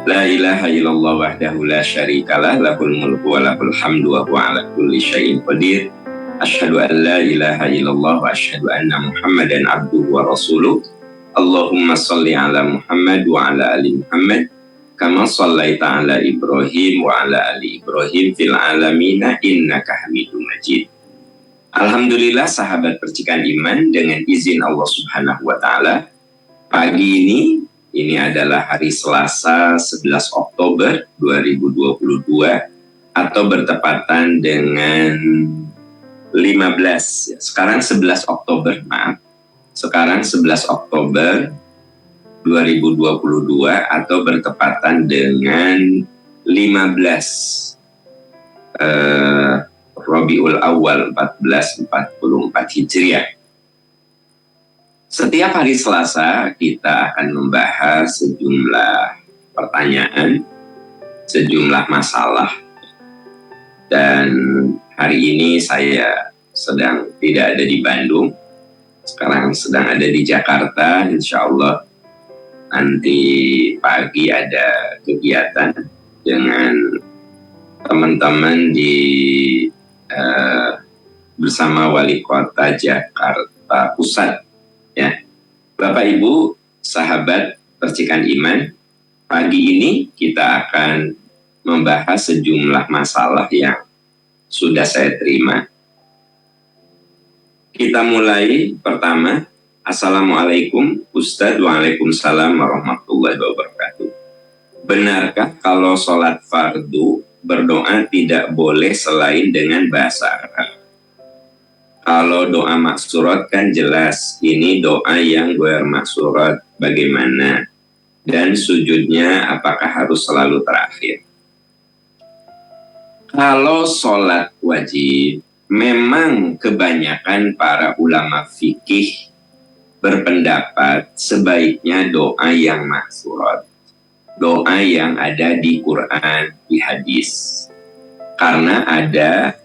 La ilaha illallah wahdahu la syarikalah lahul mulku wa lahul hamdu wa huwa ala kulli syai'in qadir. Asyhadu an la ilaha illallah wa asyhadu anna Muhammadan abduhu wa rasuluh. Allahumma salli ala Muhammad wa ala ali Muhammad kama shallaita ala Ibrahim wa ala ali Ibrahim fil alamina innaka Hamidum Majid. Alhamdulillah sahabat percikan iman, dengan izin Allah Subhanahu wa taala, pagi ini adalah hari Selasa 11 Oktober 2022 atau bertepatan dengan 15, sekarang 11 Oktober, maaf. Sekarang 11 Oktober 2022 atau bertepatan dengan 15 Rabiul Awal 1444 Hijriah. Setiap hari Selasa kita akan membahas sejumlah pertanyaan, sejumlah masalah. Dan hari ini saya sedang tidak ada di Bandung, sekarang sedang ada di Jakarta. Insya Allah nanti pagi ada kegiatan dengan teman-teman bersama Wali Kota Jakarta Pusat. Ya, Bapak Ibu, sahabat percikan iman, pagi ini kita akan membahas sejumlah masalah yang sudah saya terima. Kita mulai pertama. Assalamualaikum Ustadz. Waalaikumsalam warahmatullahi wabarakatuh. Benarkah kalau sholat fardu berdoa tidak boleh selain dengan bahasa Arab? Kalau doa maksurat kan jelas, ini doa yang ghair maksurat bagaimana? Dan sujudnya apakah harus selalu terakhir? Kalau sholat wajib, memang kebanyakan para ulama fikih berpendapat sebaiknya doa yang maksurat, doa yang ada di Quran, di hadis. Karena ada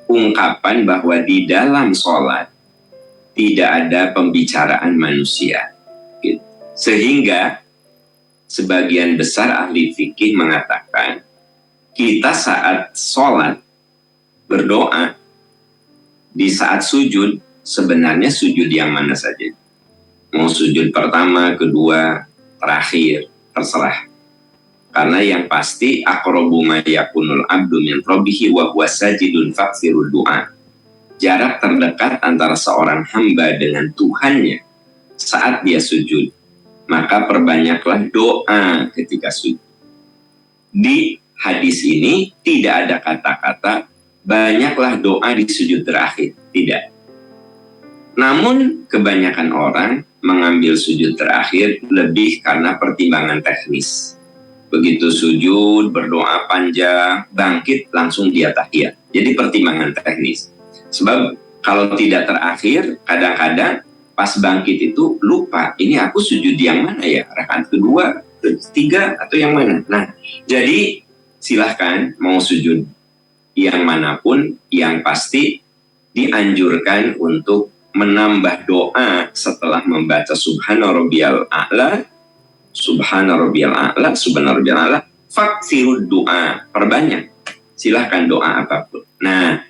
ungkapan bahwa di dalam sholat tidak ada pembicaraan manusia. Sehingga sebagian besar ahli fikih mengatakan kita saat sholat berdoa, di saat sujud sebenarnya sujud yang mana saja. Mau sujud pertama, kedua, terakhir, terserah. Karena yang pasti aqrabu ma yakunul abdu min rabbihi wa huwa sajidun faksirul du'a. Jarak terdekat antara seorang hamba dengan Tuhannya saat dia sujud, maka perbanyaklah doa ketika sujud. Di hadis ini tidak ada kata-kata banyaklah doa di sujud terakhir, tidak. Namun kebanyakan orang mengambil sujud terakhir lebih karena pertimbangan teknis. Begitu sujud, berdoa panjang, bangkit langsung dia tahiyat. Jadi pertimbangan teknis. Sebab kalau tidak terakhir, kadang-kadang pas bangkit itu lupa, ini aku sujud yang mana ya? Rakaat kedua, ketiga, atau yang mana? Nah, jadi silahkan mau sujud yang manapun, yang pasti dianjurkan untuk menambah doa setelah membaca Subhana Rabbiyal A'la, Subhana Rabbiyal A'la, Subhana Rabbiyal A'la, faksirud doa, perbanyak. Silahkan doa apapun. Nah,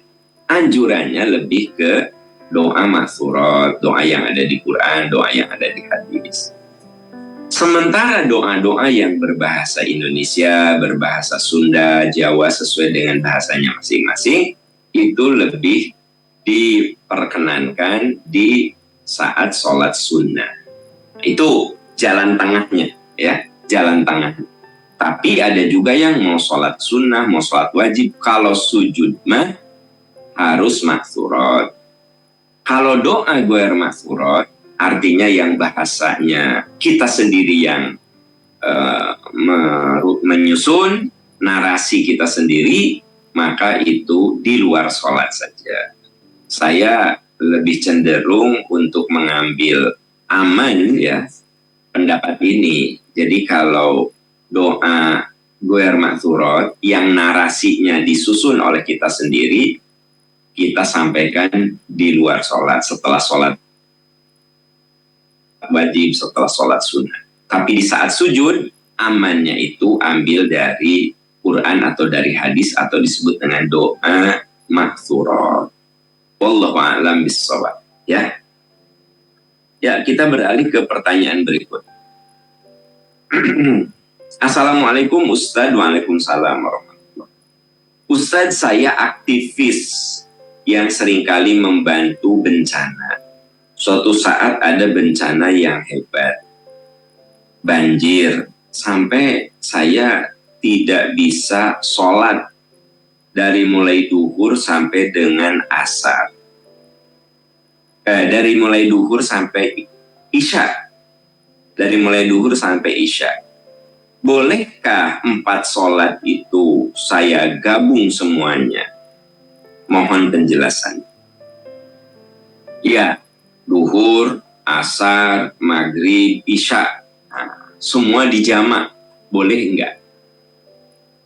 anjurannya lebih ke doa maksurat, doa yang ada di Quran, doa yang ada di hadis. Sementara doa-doa yang berbahasa Indonesia, berbahasa Sunda, Jawa sesuai dengan bahasanya masing-masing, itu lebih diperkenankan di saat sholat sunnah. Itu jalan tengahnya, ya, jalan tengah. Tapi ada juga yang mau sholat sunnah, mau sholat wajib, kalau sujud mah harus maksurat. Kalau doa ghair maksurat, artinya yang bahasanya kita sendiri yang menyusun, narasi kita sendiri, maka itu di luar sholat saja. Saya lebih cenderung untuk mengambil aman, ya, pendapat ini. Jadi kalau doa ghair maksurat yang narasinya disusun oleh kita sendiri, kita sampaikan di luar sholat, setelah sholat wajib, setelah sholat sunnah. Tapi di saat sujud, amannya itu ambil dari Quran atau dari hadis atau disebut dengan doa maghfurah. Wallahu a'lam bissawab. Ya. Ya, kita beralih ke pertanyaan berikut. Assalamualaikum Ustadz. Waalaikumsalam warahmatullahi. Ustadz, saya aktivis yang seringkali membantu bencana. Suatu saat ada bencana yang hebat, banjir, sampai saya tidak bisa sholat dari mulai duhur sampai dengan asar. Dari mulai duhur sampai isya. Dari mulai duhur sampai isya. Bolehkah 4 sholat itu saya gabung semuanya? Mohon penjelasan. Ya, duhur, asar, maghrib, isya. Nah, semua dijamak. Boleh enggak?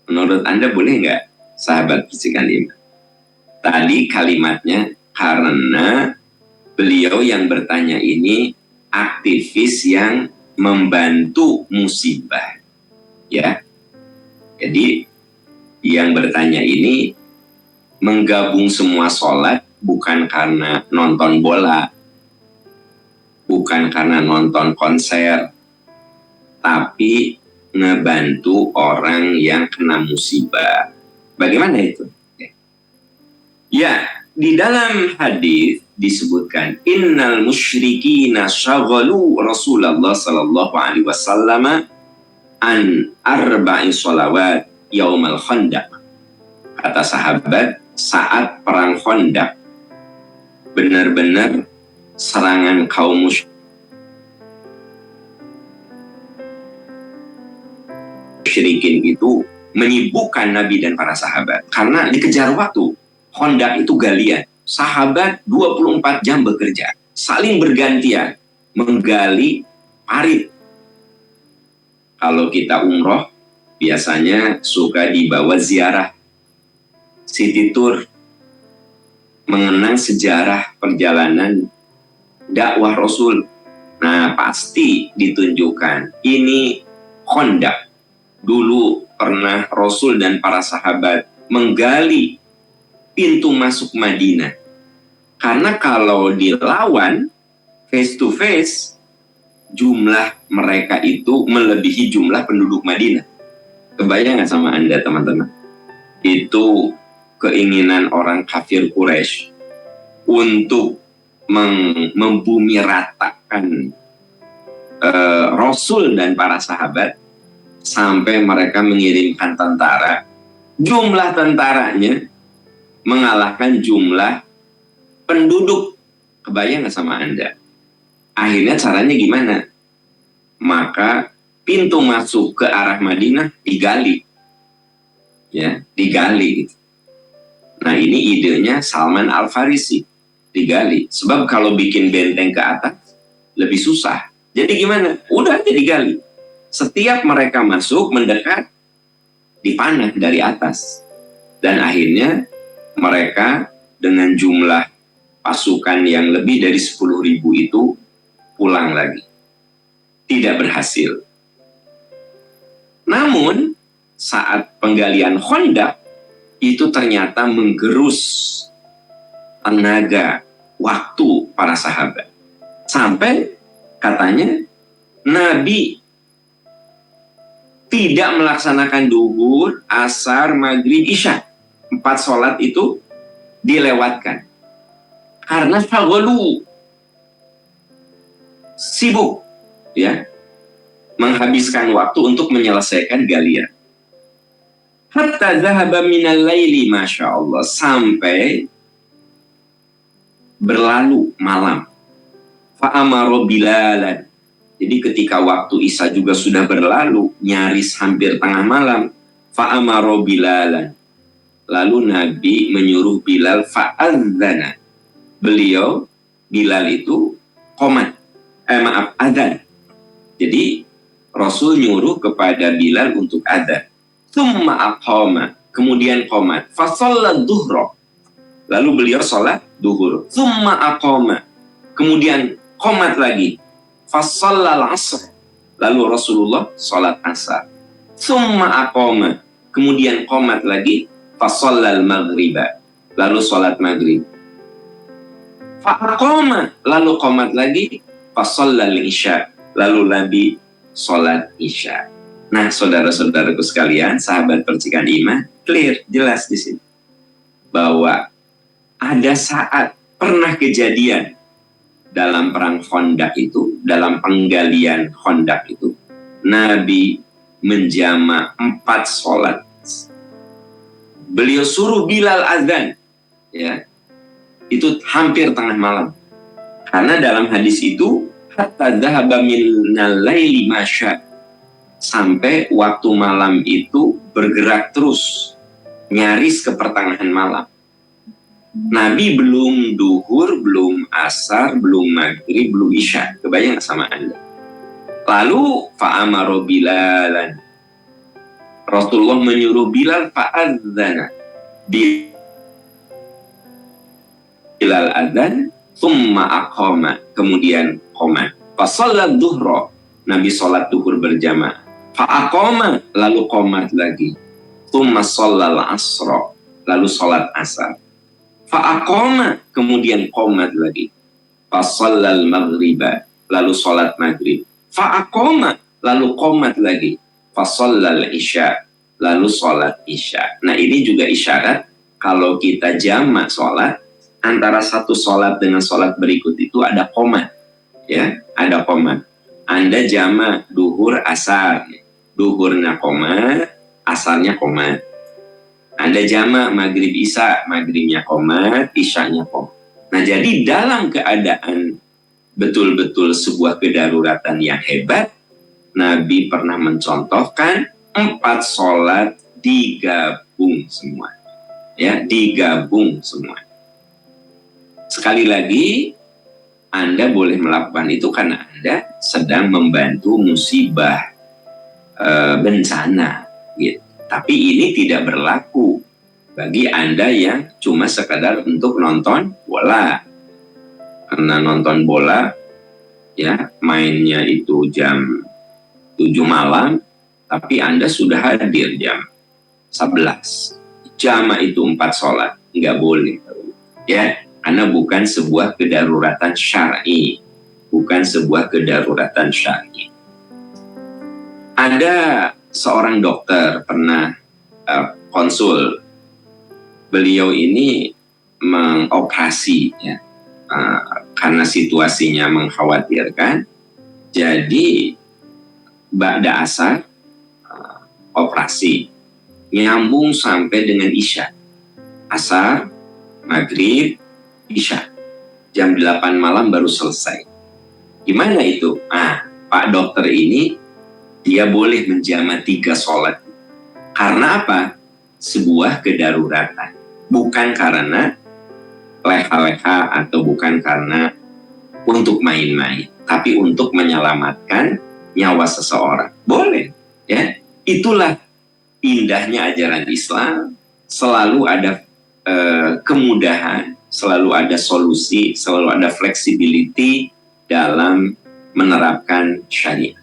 Menurut Anda boleh enggak, sahabat Bisikan Iman? Tadi kalimatnya karena beliau yang bertanya ini aktivis yang membantu musibah. Ya. Jadi yang bertanya ini menggabung semua sholat bukan karena nonton bola, bukan karena nonton konser, tapi ngebantu orang yang kena musibah. Bagaimana itu? Ya, di dalam hadis disebutkan innal musyrikina syaghalu Rasulullah sallallahu alaihi wasallam an arba'i sholawat yaumal khandaq. Kata sahabat, saat perang Khandaq, benar-benar serangan kaum musyrikin itu menyibukkan Nabi dan para sahabat karena dikejar waktu. Khandaq itu galian. Sahabat 24 jam bekerja, saling bergantian menggali parit. Kalau kita umroh, biasanya suka dibawa ziarah city tour, mengenang sejarah perjalanan dakwah Rasul. Nah, pasti ditunjukkan ini Khandaq. Dulu pernah Rasul dan para sahabat menggali pintu masuk Madinah. Karena kalau dilawan face to face, jumlah mereka itu melebihi jumlah penduduk Madinah. Kebayang nggak sama Anda, teman-teman? Itu keinginan orang kafir Quraisy untuk membumi ratakan Rasul dan para sahabat sampai mereka mengirimkan tentara. Jumlah tentaranya mengalahkan jumlah penduduk. Kebayang nggak sama Anda? Akhirnya caranya gimana? Maka pintu masuk ke arah Madinah digali. Ya, digali gitu. Nah, ini idenya Salman Al-Farisi, digali. Sebab kalau bikin benteng ke atas lebih susah. Jadi gimana? Udah aja digali. Setiap mereka masuk mendekat, dipanah dari atas. Dan akhirnya mereka dengan jumlah pasukan yang lebih dari 10.000 itu pulang lagi. Tidak berhasil. Namun saat penggalian Khandaq itu ternyata menggerus tenaga, waktu para sahabat. Sampai katanya Nabi tidak melaksanakan duhur, asar, maghrib, isya. 4 sholat itu dilewatkan. Karena syaghalu, sibuk, ya, menghabiskan waktu untuk menyelesaikan galian. Hatta zahaba minal laili, Masya Allah, sampai berlalu malam. Fa'amaro Bilalan. Jadi ketika waktu isya juga sudah berlalu, nyaris hampir tengah malam. Fa'amaro Bilalan. Lalu Nabi menyuruh Bilal fa'adzana. Beliau, Bilal itu adzan. Jadi Rasul nyuruh kepada Bilal untuk adzan. Tsumma aqama, kemudian qomat. Fashollat duhra. Lalu beliau sholat duhur. Tsumma aqama, kemudian qomat lagi. Fashollal asr. lalu Rasulullah sholat asar. Summa aqoma, kemudian qomat lagi, fasallal maghriba, lalu sholat maghrib. Fa'aqoma, lalu qomat lagi, fasallal isya, lalu Nabi sholat isya. Nah, saudara-saudaraku sekalian, sahabat percikan iman, clear, jelas di sini bahwa ada saat pernah kejadian dalam perang Khandaq itu, dalam penggalian Khandaq itu, Nabi menjama 4 sholat. Beliau suruh Bilal azan, ya, itu hampir tengah malam. Karena dalam hadis itu, hatta dhahaba minal laili masya, sampai waktu malam itu bergerak terus, nyaris ke pertengahan malam. Nabi belum duhur, belum asar, belum maghrib, belum isya. Kebayang sama Anda? Lalu fa'amaro Bilalan, Rasulullah menyuruh Bilal fa'adzana, Bilal adzan, summa aqama, kemudian qomat. Fasallad duhra, Nabi sholat duhur berjamaah. Fa'aqama, lalu qomat lagi. Summa shallal asra, lalu sholat asar. Fa'aqama, kemudian qomat lagi. Fasallal maghriba, lalu sholat maghrib. Fa'aqama, lalu qomat lagi. Fasallal isya, lalu sholat isya. Nah, ini juga isyarat kalau kita jamak sholat, antara satu sholat dengan sholat berikut itu ada qomat, ya, ada qomat. Anda jamak duhur asar, duhurnya qomat, asarnya qomat. Anda jamak maghrib isya, maghribnya qomat, isyanya qomat. Nah, jadi dalam keadaan betul-betul sebuah kedaruratan yang hebat, Nabi pernah mencontohkan 4 sholat digabung semua, ya, digabung semua. Sekali lagi, Anda boleh melakukan itu karena Anda sedang membantu musibah, bencana, gitu. Tapi ini tidak berlaku bagi Anda yang cuma sekadar untuk nonton bola. Karena nonton bola, ya, mainnya itu jam 7 malam, tapi Anda sudah hadir jam 11. Jamak itu 4 sholat, nggak boleh. Ya, karena bukan sebuah kedaruratan syar'i. Bukan sebuah kedaruratan syar'i. Ada seorang dokter pernah konsul. Beliau ini mengoperasi, ya, karena situasinya mengkhawatirkan. Jadi ba'da asar operasi, nyambung sampai dengan isya. Asar, maghrib, isya. Jam 8 malam baru selesai. Gimana itu? Pak dokter ini dia boleh menjama 3 sholat. Karena apa? Sebuah kedaruratan. Bukan karena leha-leha atau bukan karena untuk main-main, tapi untuk menyelamatkan nyawa seseorang. Boleh, ya. Itulah indahnya ajaran Islam. Selalu ada kemudahan, selalu ada solusi, selalu ada flexibility dalam menerapkan syariat.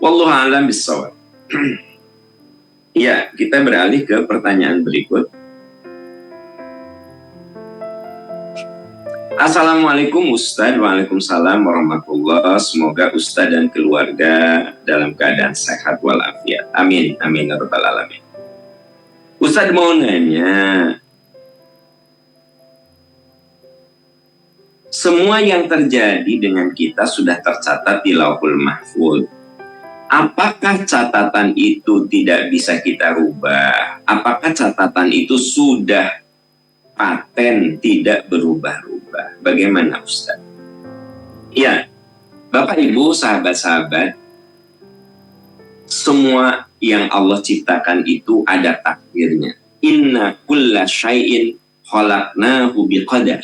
Wallahu a'lam bishawab. Ya, kita beralih ke pertanyaan berikut. Assalamualaikum Ustadz. Waalaikumsalam warahmatullahi. Semoga Ustadz dan keluarga dalam keadaan sehat walafiat. Amin. Amin ya rabbal alamin. Ustadz mau nanya, semua yang terjadi dengan kita sudah tercatat di Lauhul Mahfuz. Apakah catatan itu tidak bisa kita rubah? Apakah catatan itu sudah paten, tidak berubah-ubah? Bagaimana Ustaz? Ya, Bapak Ibu, sahabat-sahabat, semua yang Allah ciptakan itu ada takdirnya. Inna kulla syai'in khalaqnahu biqadar.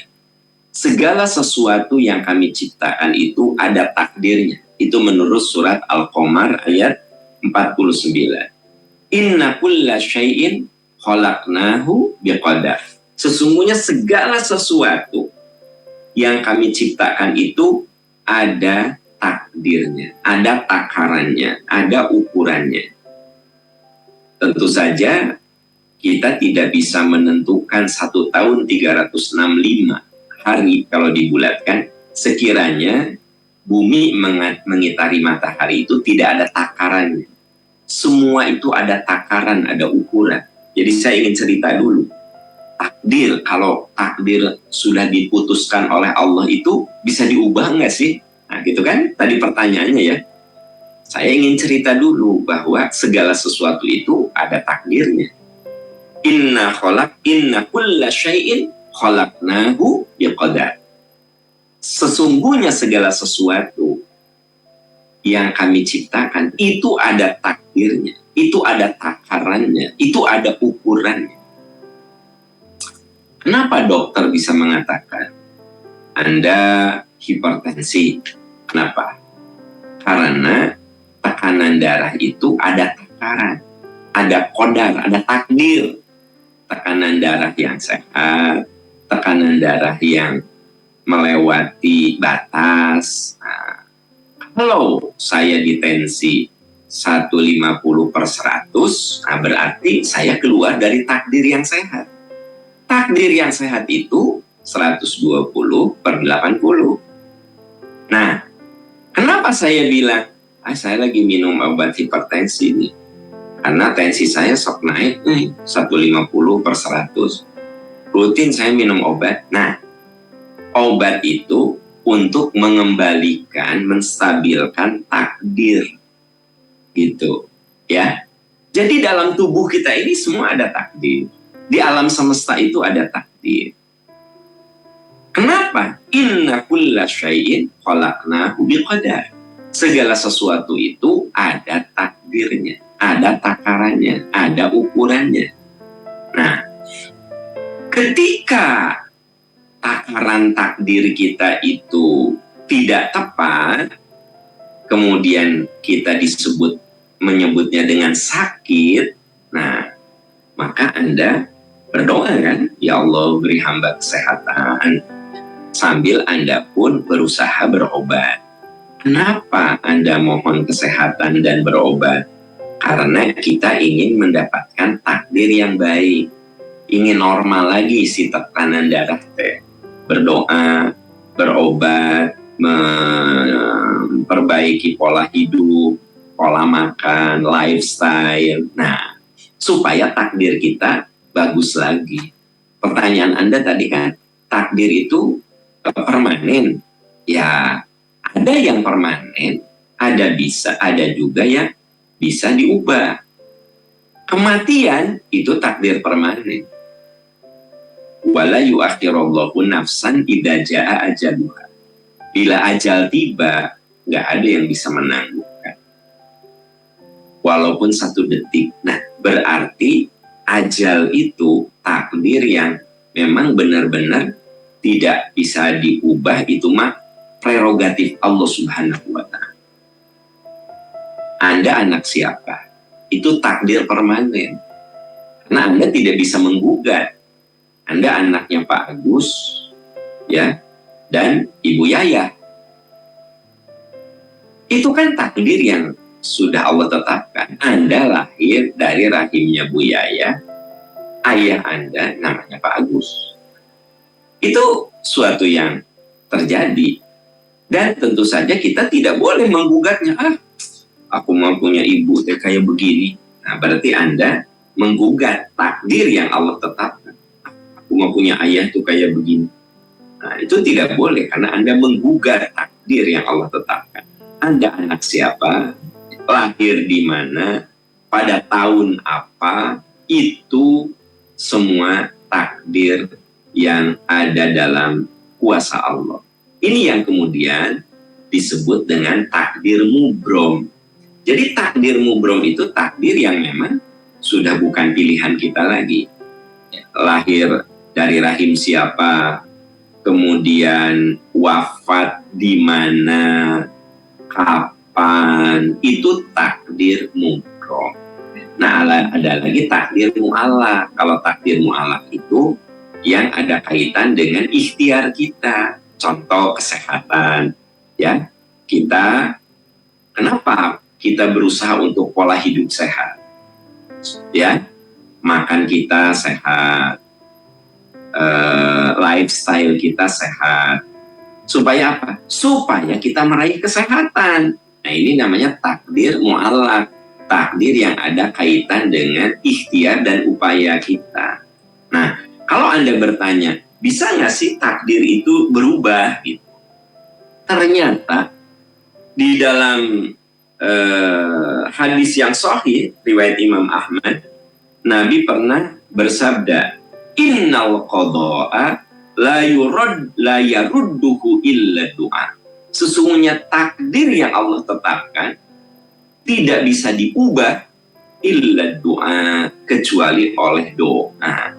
Segala sesuatu yang kami ciptakan itu ada takdirnya. Itu menurut surat Al-Qamar ayat 49. Inna kulla syai'in khalaqnahu biqadar. Sesungguhnya segala sesuatu yang kami ciptakan itu ada takdirnya, ada takarannya, ada ukurannya. Tentu saja kita tidak bisa menentukan 1 tahun 365 hari kalau dibulatkan. Sekiranya bumi mengitari matahari itu tidak ada takarannya. Semua itu ada takaran, ada ukuran. Jadi saya ingin cerita dulu. Takdir, kalau takdir sudah diputuskan oleh Allah itu bisa diubah nggak sih? Nah gitu kan, tadi pertanyaannya ya. Saya ingin cerita dulu bahwa segala sesuatu itu ada takdirnya. Inna kulla syai'in khalaqnahu biqadar. Sesungguhnya segala sesuatu yang kami ciptakan itu ada takdirnya, itu ada takarannya, itu ada ukurannya. Kenapa dokter bisa mengatakan Anda hipertensi? Kenapa? Karena tekanan darah itu ada takaran, ada qadar, ada takdir. Tekanan darah yang sehat, tekanan darah yang melewati batas. Nah, kalau saya di tensi 150/100, nah berarti saya keluar dari takdir yang sehat. Takdir yang sehat itu 120/80. Nah, kenapa saya bilang saya lagi minum obat hipertensi nih, karena tensi saya sok naik nih 150/100. Rutin saya minum obat. Nah, obat itu untuk mengembalikan, menstabilkan takdir, gitu ya. Jadi dalam tubuh kita ini semua ada takdir. Di alam semesta itu ada takdir. Kenapa? Inna kulla syai'in khalaqnahu biqadar. Segala sesuatu itu ada takdirnya, ada takarannya, ada ukurannya. Nah, ketika takaran takdir kita itu tidak tepat, kemudian kita menyebutnya dengan sakit, nah, maka Anda berdoa kan, ya Allah beri hamba kesehatan, sambil Anda pun berusaha berobat. Kenapa Anda mohon kesehatan dan berobat? Karena kita ingin mendapatkan takdir yang baik, ingin normal lagi si tekanan darah teh. Berdoa, berobat, memperbaiki pola hidup, pola makan, lifestyle. Nah, supaya takdir kita bagus lagi. Pertanyaan Anda tadi kan, takdir itu permanen? Ya, ada yang permanen, ada juga yang bisa diubah. Kematian itu takdir permanen. Wala yu'akhirallahu nafsan idza jaa ajaluha. Bila ajal tiba, nggak ada yang bisa menangguhkan. Walaupun 1 detik. Nah, berarti ajal itu takdir yang memang benar-benar tidak bisa diubah, itu mah prerogatif Allah Subhanahu wa Ta'ala. Anda anak siapa? Itu takdir permanen. Karena Anda tidak bisa menggugat. Anda anaknya Pak Agus, ya, dan Ibu Yaya. Itu kan takdir yang sudah Allah tetapkan. Anda lahir dari rahimnya Bu Yaya, ayah Anda namanya Pak Agus. Itu suatu yang terjadi. Dan tentu saja kita tidak boleh menggugatnya. Aku mau punya ibu kayak begini. Nah, berarti Anda menggugat takdir yang Allah tetapkan. Aku mau punya ayah tuh kayak begini. Nah, itu tidak boleh karena Anda menggugat takdir yang Allah tetapkan. Anda anak siapa? Lahir di mana? Pada tahun apa? Itu semua takdir yang ada dalam kuasa Allah. Ini yang kemudian disebut dengan takdir mubrom. Jadi takdir mubrom itu takdir yang memang sudah bukan pilihan kita lagi. Lahir dari rahim siapa, kemudian wafat di mana, kapan, itu takdir mubrom. Nah, ada lagi takdir mu'allaq. Kalau takdir mu'allaq itu yang ada kaitan dengan ikhtiar kita. Contoh kesehatan, ya. Kenapa kita berusaha untuk pola hidup sehat? Ya, makan kita sehat, lifestyle kita sehat. Supaya apa? Supaya kita meraih kesehatan. Nah, ini namanya takdir mu'allaq. Takdir yang ada kaitan dengan ikhtiar dan upaya kita. Nah, kalau Anda bertanya, bisa nggak sih takdir itu berubah? Gitu. Ternyata di dalam hadis yang sahih riwayat Imam Ahmad, Nabi pernah bersabda, innal qada'a la yarudduhu illa du'a. Sesungguhnya takdir yang Allah tetapkan tidak bisa diubah illa du'a, kecuali oleh doa.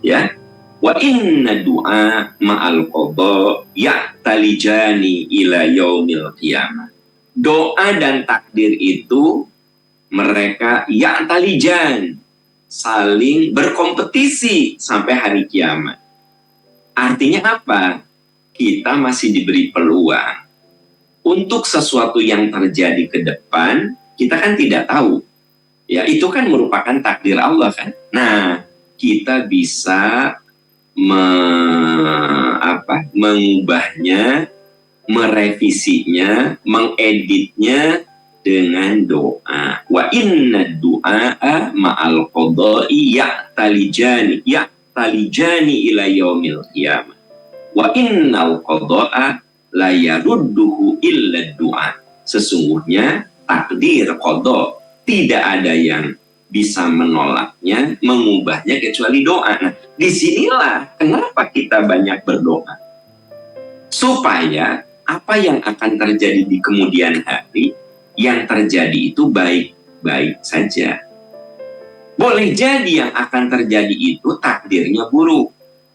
Ya, wa inna du'a ma'al qada ya'talijani ila yaumil qiyamah. Doa dan takdir itu mereka ya'talijan, saling berkompetisi sampai hari kiamat. Artinya apa? Kita masih diberi peluang untuk sesuatu yang terjadi ke depan, kita kan tidak tahu. Ya, itu kan merupakan takdir Allah kan. Nah, kita bisa mengubahnya, merevisinya, mengeditnya dengan doa. Wa inna du'a ma'al qada'i ya'talijani ila yaumil qiyamah. Wa innal qada'a la yarudduhu illa du'a. Sesungguhnya takdir qada tidak ada yang bisa menolaknya, mengubahnya kecuali doa. Nah, disinilah kenapa kita banyak berdoa. Supaya apa yang akan terjadi di kemudian hari, yang terjadi itu baik-baik saja. Boleh jadi yang akan terjadi itu takdirnya buruk.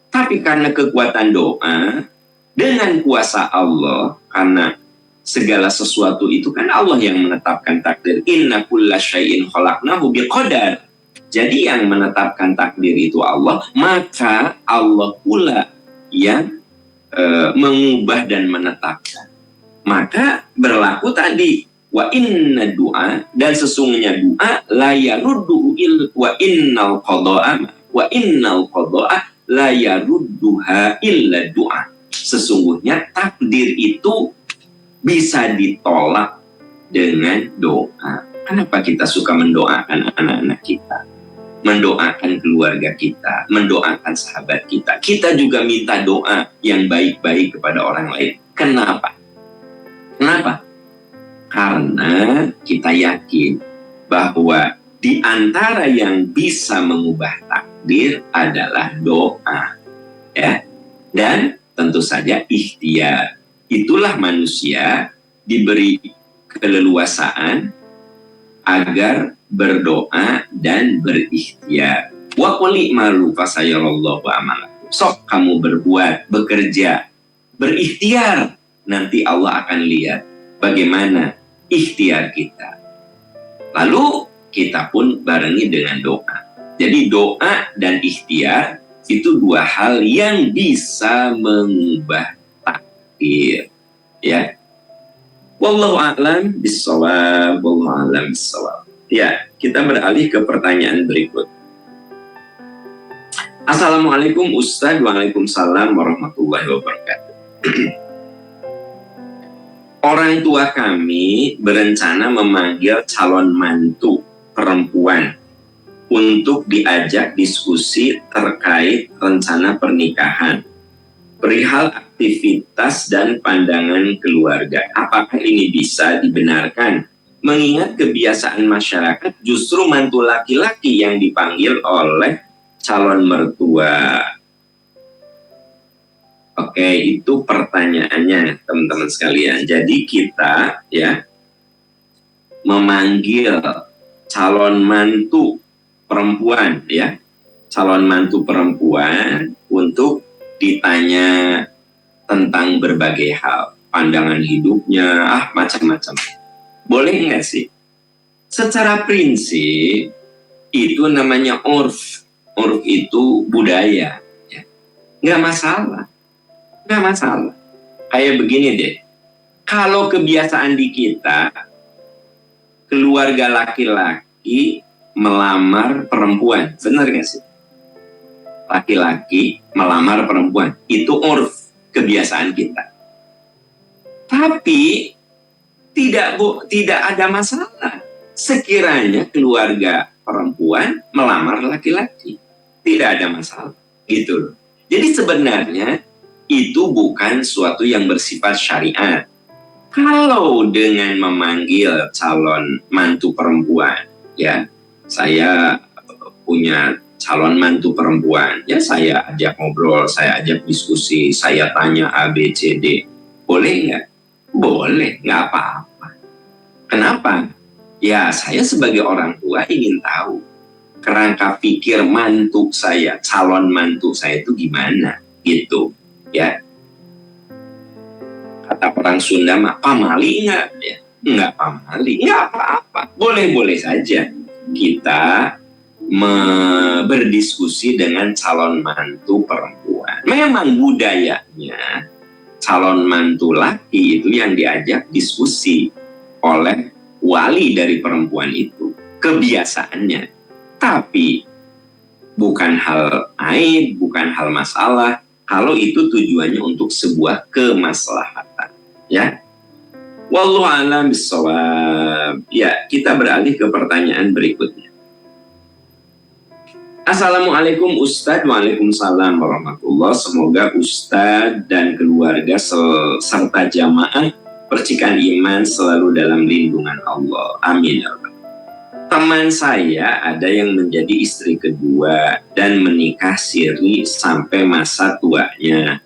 Tapi karena kekuatan doa, dengan kuasa Allah, karena segala sesuatu itu kan Allah yang menetapkan takdir. Inna kulla syai'in khalaqnahu biqadar. Jadi yang menetapkan takdir itu Allah, maka Allah pula yang mengubah dan menetapkan. Maka berlaku tadi, wa inna du'a, dan sesungguhnya doa la yaruddu wa innal qada'a la yarudduha illa du'a. Sesungguhnya takdir itu bisa ditolak dengan doa. Kenapa kita suka mendoakan anak-anak kita, mendoakan keluarga kita, mendoakan sahabat kita? Kita juga minta doa yang baik-baik kepada orang lain. Kenapa? Karena kita yakin bahwa di antara yang bisa mengubah takdir adalah doa, ya, dan tentu saja ikhtiar. Itulah manusia diberi keleluasaan agar berdoa dan berikhtiar. Wa qul i'malu fasayarallahu amalakum. Sok kamu berbuat, bekerja, berikhtiar. Nanti Allah akan lihat bagaimana ikhtiar kita. Lalu kita pun barengi dengan doa. Jadi doa dan ikhtiar itu dua hal yang bisa mengubah takdir. Ya. Wallahu a'lam bissawab. Ya, kita beralih ke pertanyaan berikut. Assalamualaikum Ustaz. Waalaikumsalam warahmatullahi wabarakatuh. Orang tua kami berencana memanggil calon mantu perempuan untuk diajak diskusi terkait rencana pernikahan, perihal aktivitas dan pandangan keluarga. Apakah ini bisa dibenarkan? Mengingat kebiasaan masyarakat justru mantu laki-laki yang dipanggil oleh calon mertua. Oke, itu pertanyaannya teman-teman sekalian. Jadi kita ya memanggil calon mantu perempuan ya, calon mantu perempuan untuk ditanya tentang berbagai hal, pandangan hidupnya, macam-macam. Boleh nggak sih? Secara prinsip itu namanya urf. Urf itu budaya, ya. Nggak masalah. Kayak begini deh, Kalau kebiasaan di kita, keluarga laki-laki melamar perempuan, benar gak sih? Laki-laki melamar perempuan, itu urf, kebiasaan kita. Tapi tidak ada masalah sekiranya keluarga perempuan melamar laki-laki, tidak ada masalah, gitu loh. Jadi sebenarnya itu bukan suatu yang bersifat syariat. Kalau dengan memanggil calon mantu perempuan, ya, saya punya calon mantu perempuan, ya saya ajak ngobrol, saya ajak diskusi, saya tanya A, B, C, D. Boleh nggak? Boleh, nggak apa-apa. Kenapa? Ya, saya sebagai orang tua ingin tahu kerangka pikir mantu saya, calon mantu saya itu gimana, gitu. Ya, kata orang Sunda mah pamali nggak? Ya, nggak pamali, nggak apa-apa. Boleh-boleh saja kita berdiskusi dengan calon mantu perempuan. Memang budayanya calon mantu laki itu yang diajak diskusi oleh wali dari perempuan itu, kebiasaannya. Tapi bukan hal aib, bukan hal masalah kalau itu tujuannya untuk sebuah kemaslahatan, ya. Wallahu a'lam bishawab. Ya, kita beralih ke pertanyaan berikutnya. Assalamualaikum Ustadz. Waalaikumsalam warahmatullah. Semoga Ustadz dan keluarga serta jamaah percikan iman selalu dalam lindungan Allah. Amin. Teman saya ada yang menjadi istri kedua dan menikah siri sampai masa tuanya.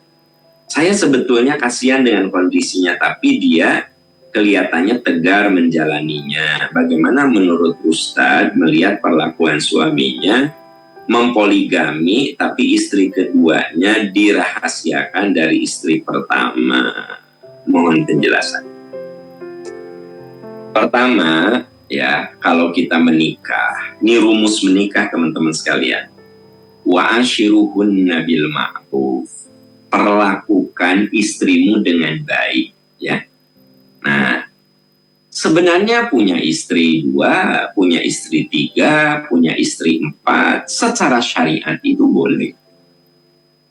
Saya sebetulnya kasihan dengan kondisinya, tapi dia kelihatannya tegar menjalaninya. Bagaimana menurut Ustadz melihat perlakuan suaminya mempoligami tapi istri keduanya dirahasiakan dari istri pertama? Mohon penjelasan. Pertama, ya, kalau kita menikah, ini rumus menikah teman-teman sekalian. Wa ashiruhunna bil ma'ruf. Perlakukan istrimu dengan baik, ya. Nah, sebenarnya punya istri 2, punya istri 3, punya istri 4, secara syariat itu boleh.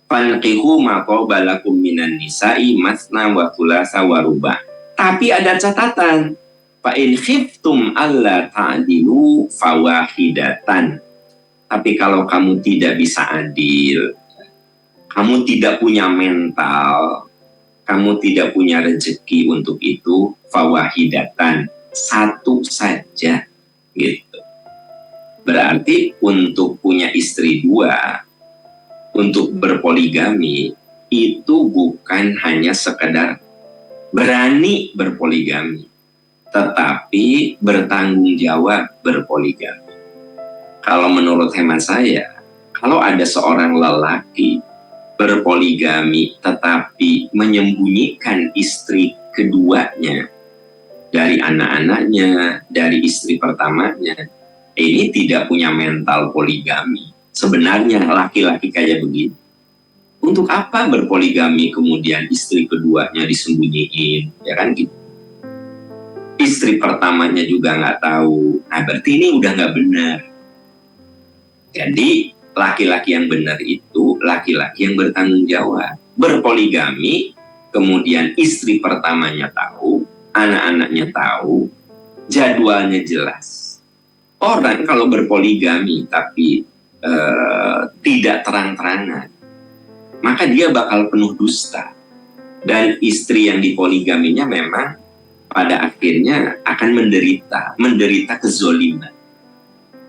Fanqihu ma qaba lakum minan nisa'i masna wa thulatsa wa ruba'. Tapi ada catatan. Fa in khiftum alla ta'dilu fawahidatan. Tapi kalau kamu tidak bisa adil, kamu tidak punya mental, kamu tidak punya rezeki untuk itu, fawahidatan, satu saja, gitu. Berarti untuk punya istri 2, untuk berpoligami, itu bukan hanya sekedar berani berpoligami, tetapi bertanggung jawab berpoligami. Kalau menurut hemat saya, kalau ada seorang lelaki berpoligami tetapi menyembunyikan istri keduanya dari anak-anaknya, dari istri pertamanya, ini tidak punya mental poligami. Sebenarnya laki-laki kayak begini. Untuk apa berpoligami kemudian istri keduanya disembunyiin, ya kan gitu. Istri pertamanya juga nggak tahu. Nah, berarti ini udah nggak benar. Jadi laki-laki yang benar itu laki-laki yang bertanggung jawab. Berpoligami, kemudian istri pertamanya tahu, anak-anaknya tahu, jadwalnya jelas. Orang kalau berpoligami tapi tidak terang-terangan, maka dia bakal penuh dusta. Dan istri yang dipoligaminya memang pada akhirnya akan menderita kezoliman.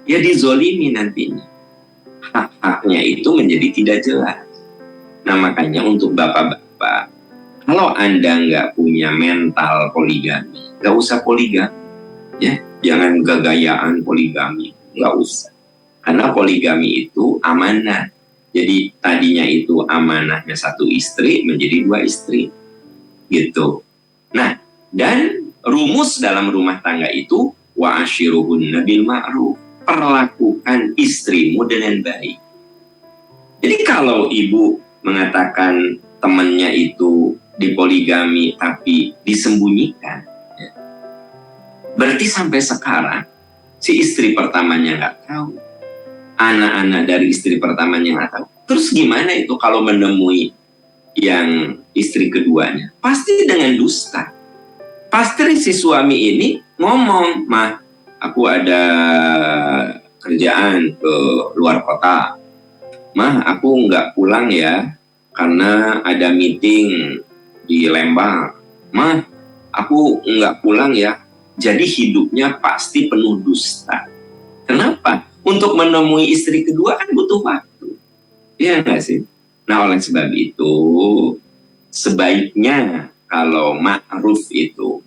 Ya dizolimi nantinya. Hak-haknya itu menjadi tidak jelas. Nah, makanya untuk bapak-bapak, kalau Anda nggak punya mental poligami, nggak usah poligami. Ya, jangan gagayaan poligami, nggak usah. Karena poligami itu amanah. Jadi tadinya itu amanahnya 1 istri menjadi 2 istri. Gitu. Nah, dan rumus dalam rumah tangga itu wa ashiruhunna bil ma'ruf. Perlakukan istrimu dengan baik. Jadi kalau ibu mengatakan temannya itu dipoligami tapi disembunyikan, ya. Berarti sampai sekarang si istri pertamanya nggak tahu, anak-anak dari istri pertamanya nggak tahu. Terus gimana itu kalau menemui yang istri keduanya? Pasti dengan dusta. Pasti si suami ini ngomong, "Mah, aku ada kerjaan ke luar kota. Mah, aku nggak pulang ya, karena ada meeting di Lembang. Mah, aku nggak pulang ya." Jadi hidupnya pasti penuh dusta. Kenapa? Untuk menemui istri kedua kan butuh waktu. Iya nggak sih? Nah, oleh sebab itu, sebaiknya kalau ma'ruf itu,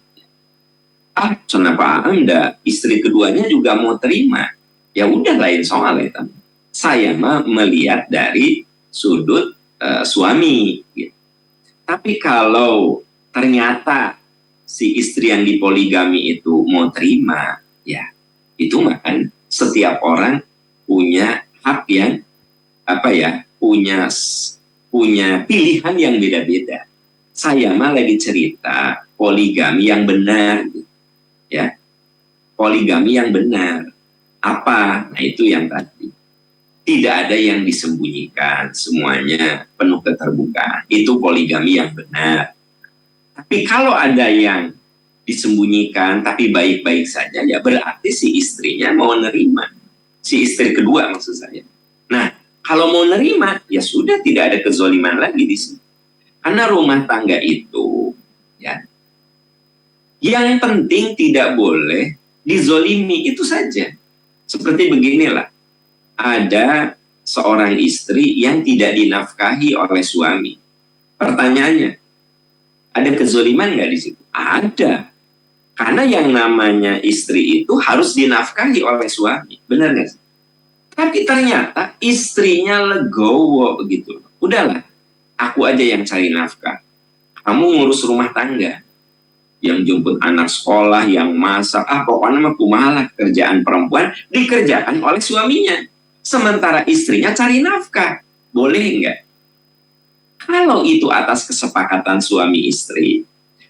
kenapa Anda istri keduanya juga mau terima? Ya udah, lain soal itu. Saya mah melihat dari sudut suami. Gitu. Tapi kalau ternyata si istri yang dipoligami itu mau terima, ya itu mah kan setiap orang punya hak yang punya pilihan yang beda-beda. Saya mah lagi cerita poligami yang benar, ya, poligami yang benar. Apa? Nah, itu yang tadi. Tidak ada yang disembunyikan, semuanya penuh keterbukaan. Itu poligami yang benar. Tapi kalau ada yang disembunyikan tapi baik-baik saja, ya berarti si istrinya mau nerima. Si istri kedua maksud saya. Nah, kalau mau nerima, ya sudah, tidak ada kezoliman lagi di sini. Karena rumah tangga itu, ya, yang penting tidak boleh dizolimi, itu saja. Seperti beginilah, ada seorang istri yang tidak dinafkahi oleh suami. Pertanyaannya, ada kezoliman nggak di situ? Ada. Karena yang namanya istri itu harus dinafkahi oleh suami. Benar nggak sih? Tapi ternyata istrinya legowo begitu. Udahlah, aku aja yang cari nafkah. Kamu ngurus rumah tangga. Yang jemput anak sekolah, yang masak. Pokoknya mah kumaha kerjaan perempuan dikerjakan oleh suaminya. Sementara istrinya cari nafkah. Boleh nggak? Kalau itu atas kesepakatan suami istri,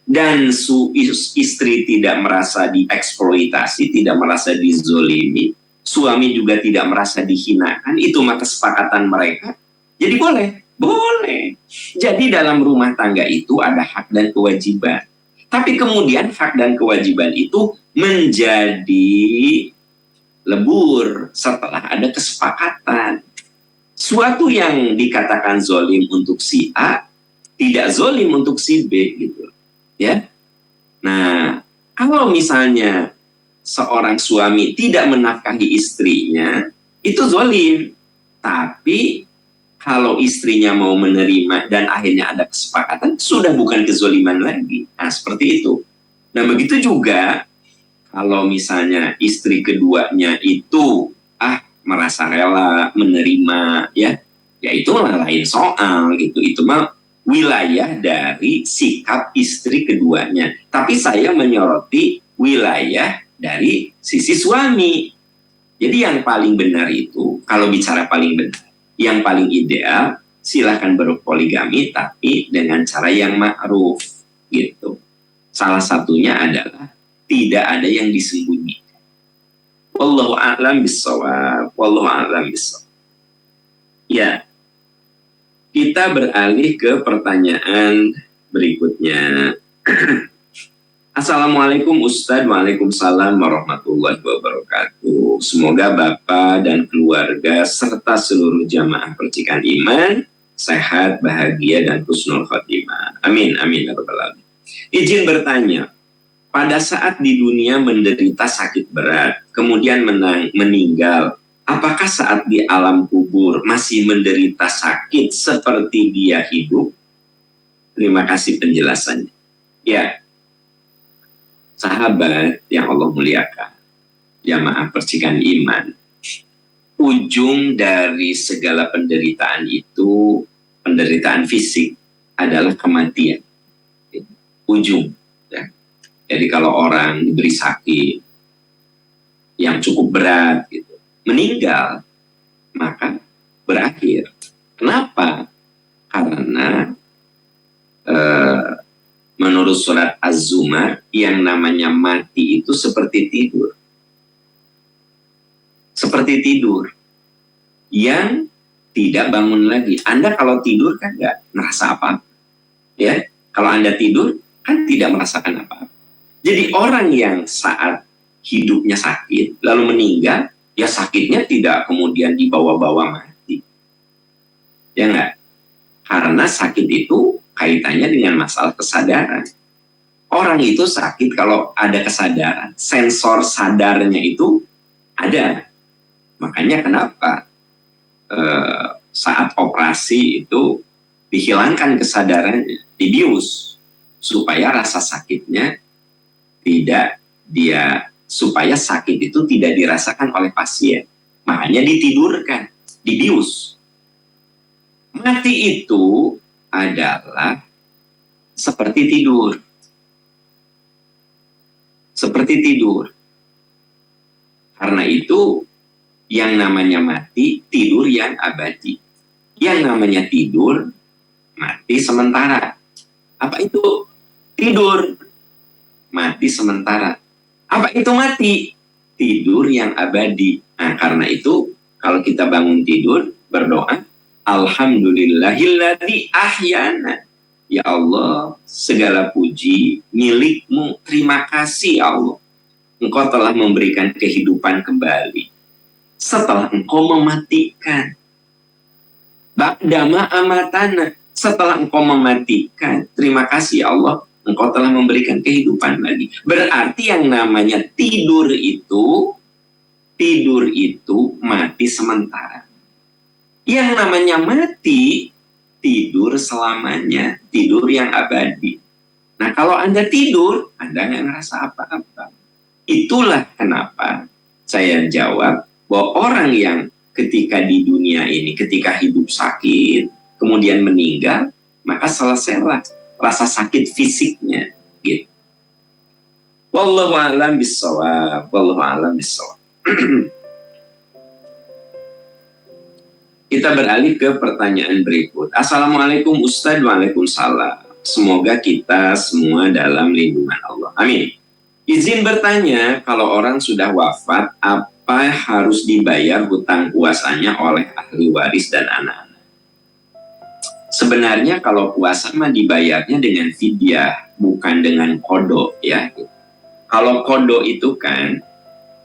dan istri tidak merasa dieksploitasi, tidak merasa dizolimi, suami juga tidak merasa dihinakan, itu mah kesepakatan mereka, jadi boleh. Jadi dalam rumah tangga itu ada hak dan kewajiban. Tapi kemudian hak dan kewajiban itu menjadi lebur setelah ada kesepakatan. Suatu yang dikatakan zolim untuk si A, tidak zolim untuk si B, gitu. Ya. Nah, kalau misalnya seorang suami tidak menafkahi istrinya, itu zolim. Tapi kalau istrinya mau menerima dan akhirnya ada kesepakatan, sudah bukan kezoliman lagi. Nah, seperti itu. Nah, begitu juga kalau misalnya istri keduanya itu merasa rela menerima, ya itu lain soal gitu. Itu mah wilayah dari sikap istri keduanya. Tapi saya menyoroti wilayah dari sisi suami. Jadi yang paling benar itu, kalau bicara paling benar, yang paling ideal, silahkan berpoligami tapi dengan cara yang ma'ruf gitu. Salah satunya adalah tidak ada yang disembunyikan. Wallahu a'lam bishawab. Wallahu a'lam bishawab. Ya, kita beralih ke pertanyaan berikutnya. Assalamualaikum Ustadz. Waalaikumsalam warahmatullahi wabarakatuh. Semoga Bapak dan keluarga serta seluruh jamaah percikan iman sehat, bahagia, dan husnul khotimah. Amin, amin. Izin bertanya, pada saat di dunia menderita sakit berat, kemudian meninggal, apakah saat di alam kubur masih menderita sakit seperti dia hidup? Terima kasih penjelasannya. Ya, sahabat yang Allah muliakan, jamaah percikan iman, ujung dari segala penderitaan itu, penderitaan fisik, adalah kematian. Ujung. Ya. Jadi kalau orang diberi sakit yang cukup berat, gitu, meninggal, maka berakhir. Kenapa? Karena menurut surat Az-Zumar, yang namanya mati itu seperti tidur. Seperti tidur yang tidak bangun lagi. Anda kalau tidur kan nggak merasa apa-apa. Ya, kalau Anda tidur kan tidak merasakan apa-apa. Jadi orang yang saat hidupnya sakit lalu meninggal, ya sakitnya tidak kemudian dibawa-bawa mati. Ya nggak? Karena sakit itu kaitannya dengan masalah kesadaran. Orang itu sakit kalau ada kesadaran, sensor sadarnya itu ada. Makanya kenapa saat operasi itu dihilangkan kesadarannya, dibius, supaya rasa sakitnya supaya sakit itu tidak dirasakan oleh pasien. Makanya ditidurkan, dibius. Mati itu adalah seperti tidur. Seperti tidur. Karena itu yang namanya mati, tidur yang abadi. Yang namanya tidur, mati sementara. Apa itu tidur? Mati sementara. Apa itu mati? Tidur yang abadi. Nah, karena itu kalau kita bangun tidur, berdoa, Alhamdulillahilladzi ahyana. Ya Allah, segala puji milik-Mu. Terima kasih Allah. Engkau telah memberikan kehidupan kembali setelah Engkau mematikan. Ba'dama amatana, setelah Engkau mematikan. Terima kasih Allah, Engkau telah memberikan kehidupan lagi. Berarti yang namanya tidur itu mati sementara. Yang namanya mati, tidur selamanya, tidur yang abadi. Nah, kalau Anda tidur, Anda nggak ngerasa apa-apa. Itulah kenapa saya jawab bahwa orang yang ketika di dunia ini, ketika hidup sakit, kemudian meninggal, maka selesailah rasa sakit fisiknya. Gitu. Wallahu a'lam bishawab. Wallahu a'lam bishawab. Kita beralih ke pertanyaan berikut. Assalamualaikum Ustadz. Waalaikumsalam. Semoga kita semua dalam lindungan Allah. Amin. Izin bertanya, kalau orang sudah wafat, apa harus dibayar hutang puasanya oleh ahli waris dan anak-anak? Sebenarnya kalau puasa mah dibayarnya dengan fidyah, bukan dengan kodo, ya. Kalau kodo itu kan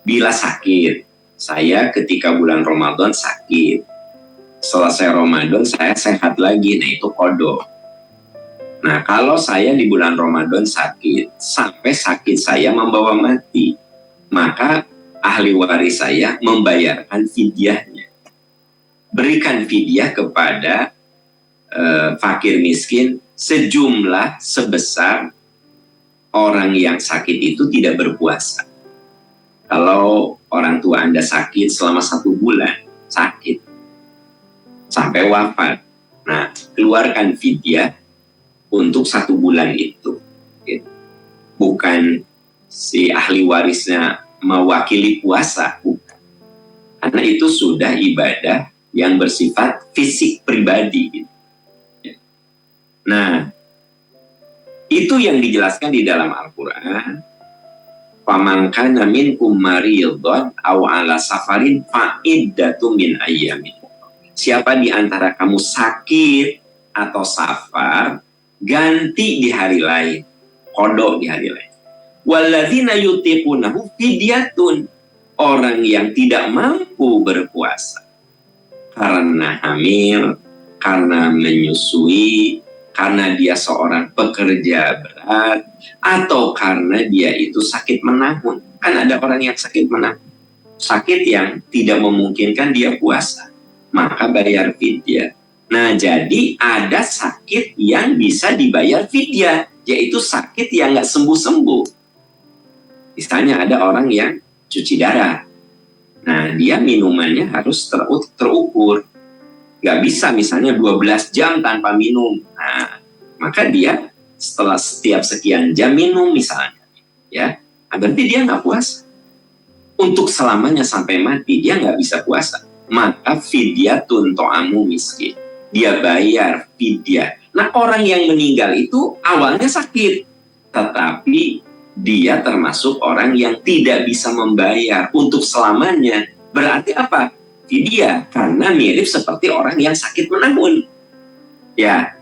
bila sakit. Saya ketika bulan Ramadan sakit. Selesai Ramadan saya sehat lagi, nah itu kodo. Nah, kalau saya di bulan Ramadan sakit, sampai sakit saya membawa mati, maka ahli waris saya membayarkan fidyahnya. Berikan fidyah kepada fakir miskin sejumlah sebesar orang yang sakit itu tidak berpuasa. Kalau orang tua Anda sakit selama 1 bulan, sakit, sampai wafat, nah keluarkan fidyah untuk 1 bulan itu, gitu. Bukan si ahli warisnya mewakili puasa, bukan. Karena itu sudah ibadah yang bersifat fisik pribadi. Gitu. Nah, itu yang dijelaskan di dalam Al-Quran. Faman kana minkum maridun aw ala safarin fa iddatun min ayyamin. Siapa di antara kamu sakit atau safar, ganti di hari lain, kodok di hari lain. Walladzina yutiqunahu fidyatun, orang yang tidak mampu berpuasa karena hamil, karena menyusui, karena dia seorang pekerja berat, atau karena dia itu sakit menahun. Kan ada orang yang sakit menahun, sakit yang tidak memungkinkan dia puasa, maka bayar fidyah. Nah, jadi ada sakit yang bisa dibayar fidyah, yaitu sakit yang nggak sembuh-sembuh. Misalnya ada orang yang cuci darah. Nah, dia minumannya harus terukur. Nggak bisa misalnya 12 jam tanpa minum. Nah, maka dia setelah setiap sekian jam minum misalnya. Ya, berarti dia nggak puasa. Untuk selamanya sampai mati, dia nggak bisa puasa. Maka fidyatun to'amu miskin. Dia bayar fidyah, Nah, orang yang meninggal itu awalnya sakit, tetapi dia termasuk orang yang tidak bisa membayar untuk selamanya. Berarti apa? Fidyah, karena mirip seperti orang yang sakit menahun. Ya,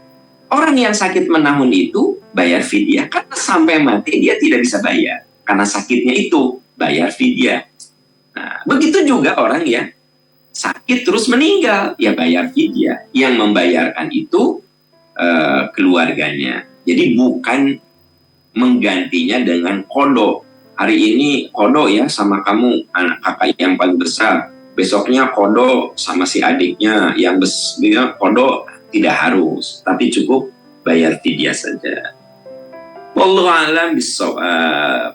orang yang sakit menahun itu bayar fidyah, karena sampai mati dia tidak bisa bayar. Karena sakitnya itu bayar fidyah. Nah, begitu juga orang yang sakit terus meninggal, ya bayar fidyah. Yang membayarkan itu keluarganya. Jadi bukan menggantinya dengan kodo. Hari ini kodo ya sama kamu, anak kakak yang paling besar. Besoknya kodo sama si adiknya yang kodo, tidak harus, tapi cukup bayar fidyah saja. Wallahu a'lam bishawab.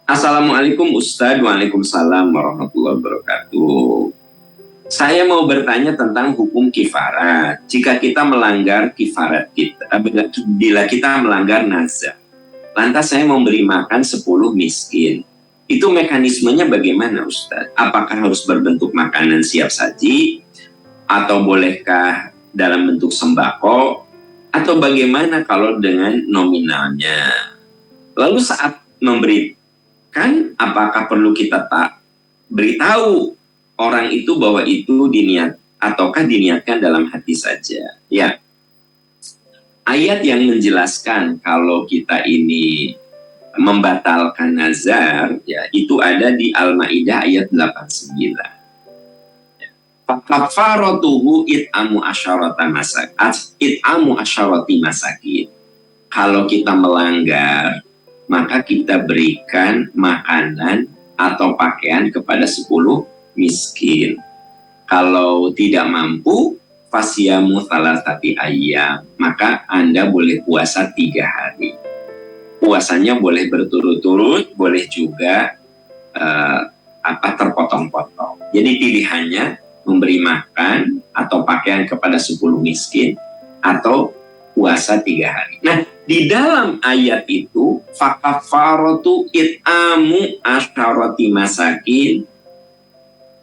Assalamualaikum Ustadz. Waalaikumsalam warahmatullahi wabarakatuh. Saya mau bertanya tentang hukum kifarat. Jika kita melanggar kifarat kita, bila kita melanggar nazar, lantas saya memberi makan 10 miskin. Itu mekanismenya bagaimana Ustadz? Apakah harus berbentuk makanan siap saji? Atau bolehkah dalam bentuk sembako? Atau bagaimana kalau dengan nominalnya? Lalu saat memberikan, apakah perlu kita tak beritahu orang itu bahwa itu diniat ataukah diniatkan dalam hati saja? Ya, ayat yang menjelaskan kalau kita ini membatalkan nazar, ya itu ada di Al-Maidah ayat 89. Fakafaratuhu it'amu asyarati masakin. Kalau kita melanggar, maka kita berikan makanan atau pakaian kepada 10 miskin. Kalau tidak mampu, fasyamu thalathati ayyam, maka Anda boleh puasa 3 hari. Puasanya boleh berturut-turut, boleh juga terpotong-potong. Jadi pilihannya memberi makan atau pakaian kepada 10 miskin atau puasa 3 hari. Nah, di dalam ayat itu fakafaratu it'amu asyarati masakin,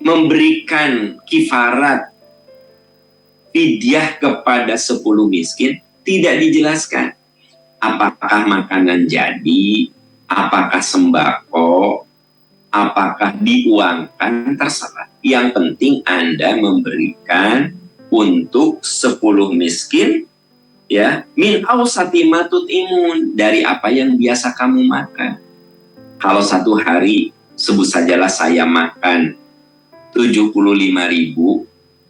memberikan kifarat fidyah kepada 10 miskin, tidak dijelaskan apakah makanan jadi, apakah sembako, apakah diuangkan, terserah. Yang penting Anda memberikan untuk 10 miskin, ya, min awsati ma tut'imun, dari apa yang biasa kamu makan. Kalau satu hari, sebut sajalah saya makan 75.000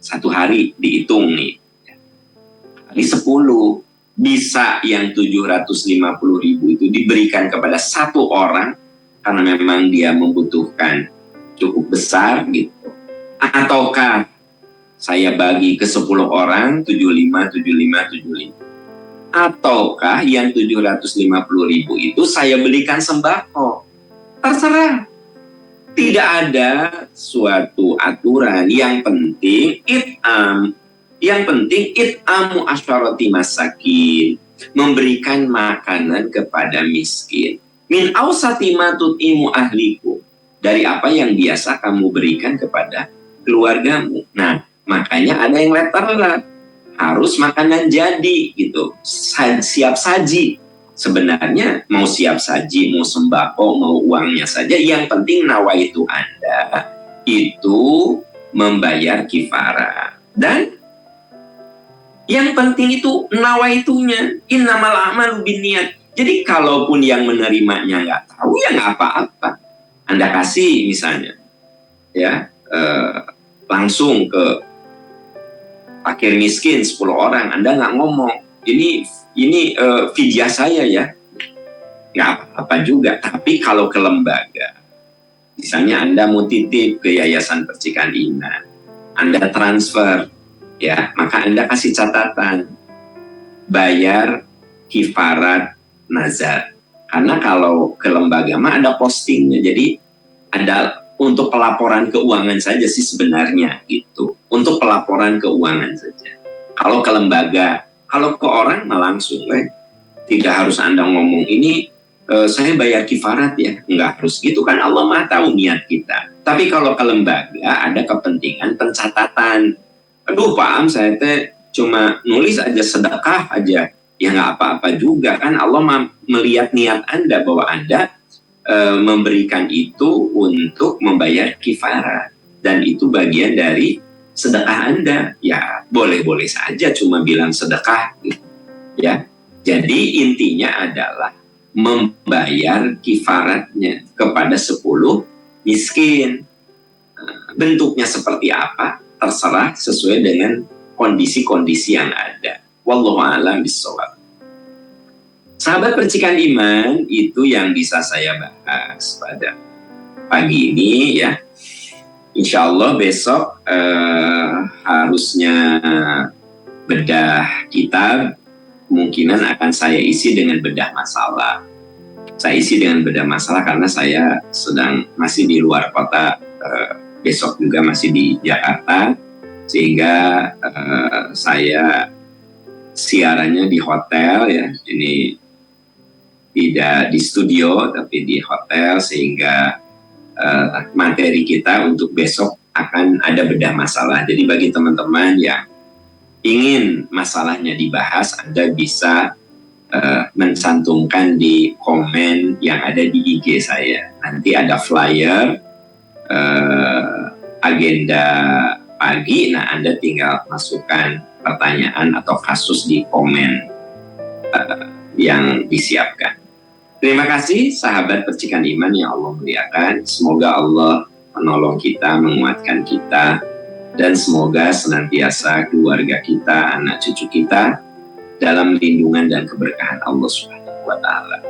satu hari, dihitung nih. Hari 10, bisa yang 750.000 itu diberikan kepada satu orang karena memang dia membutuhkan cukup besar gitu. Ataukah saya bagi ke 10 orang 75. Ataukah yang 750.000 itu saya belikan sembako. Terserah. Tidak ada suatu aturan. Yang penting it'amu asyarati masakin, memberikan makanan kepada miskin. Min awsati ma tut'imu ahliku, dari apa yang biasa kamu berikan kepada keluargamu. Nah, makanya ada yang letterlah, harus makanan jadi gitu, siap saji. Sebenarnya mau siap saji, mau sembako, mau uangnya saja, yang penting nawaitu Anda itu membayar kifarah. Dan yang penting itu nawaitunya, innamal a'malu binniyat. Jadi kalaupun yang menerimanya nggak tahu, ya nggak apa-apa. Anda kasih misalnya, ya langsung ke fakir miskin 10 orang, Anda nggak ngomong, ini fidyah saya ya, nggak apa-apa juga. Tapi kalau ke lembaga, misalnya Anda mau titip ke Yayasan Percikan Iman, Anda transfer, ya, maka Anda kasih catatan, bayar kifarat nazar. Karena kalau ke lembaga mah ada postingnya, jadi ada untuk pelaporan keuangan saja sih sebenarnya gitu, untuk pelaporan keuangan saja. Kalau ke lembaga, kalau ke orang mah langsung, tidak harus Anda ngomong ini saya bayar kifarat ya, nggak harus gitu kan, Allah Maha tahu niat kita. Tapi kalau ke lembaga ada kepentingan pencatatan aduh Pak Am, saya teh cuma nulis aja sedekah aja, ya nggak apa-apa juga kan. Allah melihat niat Anda bahwa Anda memberikan itu untuk membayar kifarah, dan itu bagian dari sedekah Anda. Ya boleh-boleh saja cuma bilang sedekah gitu, ya. Jadi intinya adalah membayar kifaratnya kepada 10 miskin. Bentuknya seperti apa terserah sesuai dengan kondisi-kondisi yang ada. Wallahu a'lam bishawab. Sahabat percikan iman, itu yang bisa saya bahas pada pagi ini ya. Insya Allah besok harusnya bedah kitab kemungkinan akan saya isi dengan bedah masalah. Saya isi dengan bedah masalah karena saya masih di luar kota, besok juga masih di Jakarta, sehingga saya siarannya di hotel ya. Ini tidak di studio tapi di hotel, sehingga materi kita untuk besok akan ada bedah masalah. Jadi bagi teman-teman yang ingin masalahnya dibahas, Anda bisa mencantumkan di komen yang ada di IG saya. Nanti ada flyer agenda pagi, nah Anda tinggal masukkan pertanyaan atau kasus di komen yang disiapkan. Terima kasih sahabat percikan iman yang Allah muliakan. Semoga Allah menolong kita, menguatkan kita, dan semoga senantiasa keluarga kita, anak cucu kita dalam lindungan dan keberkahan Allah Subhanahu wa taala.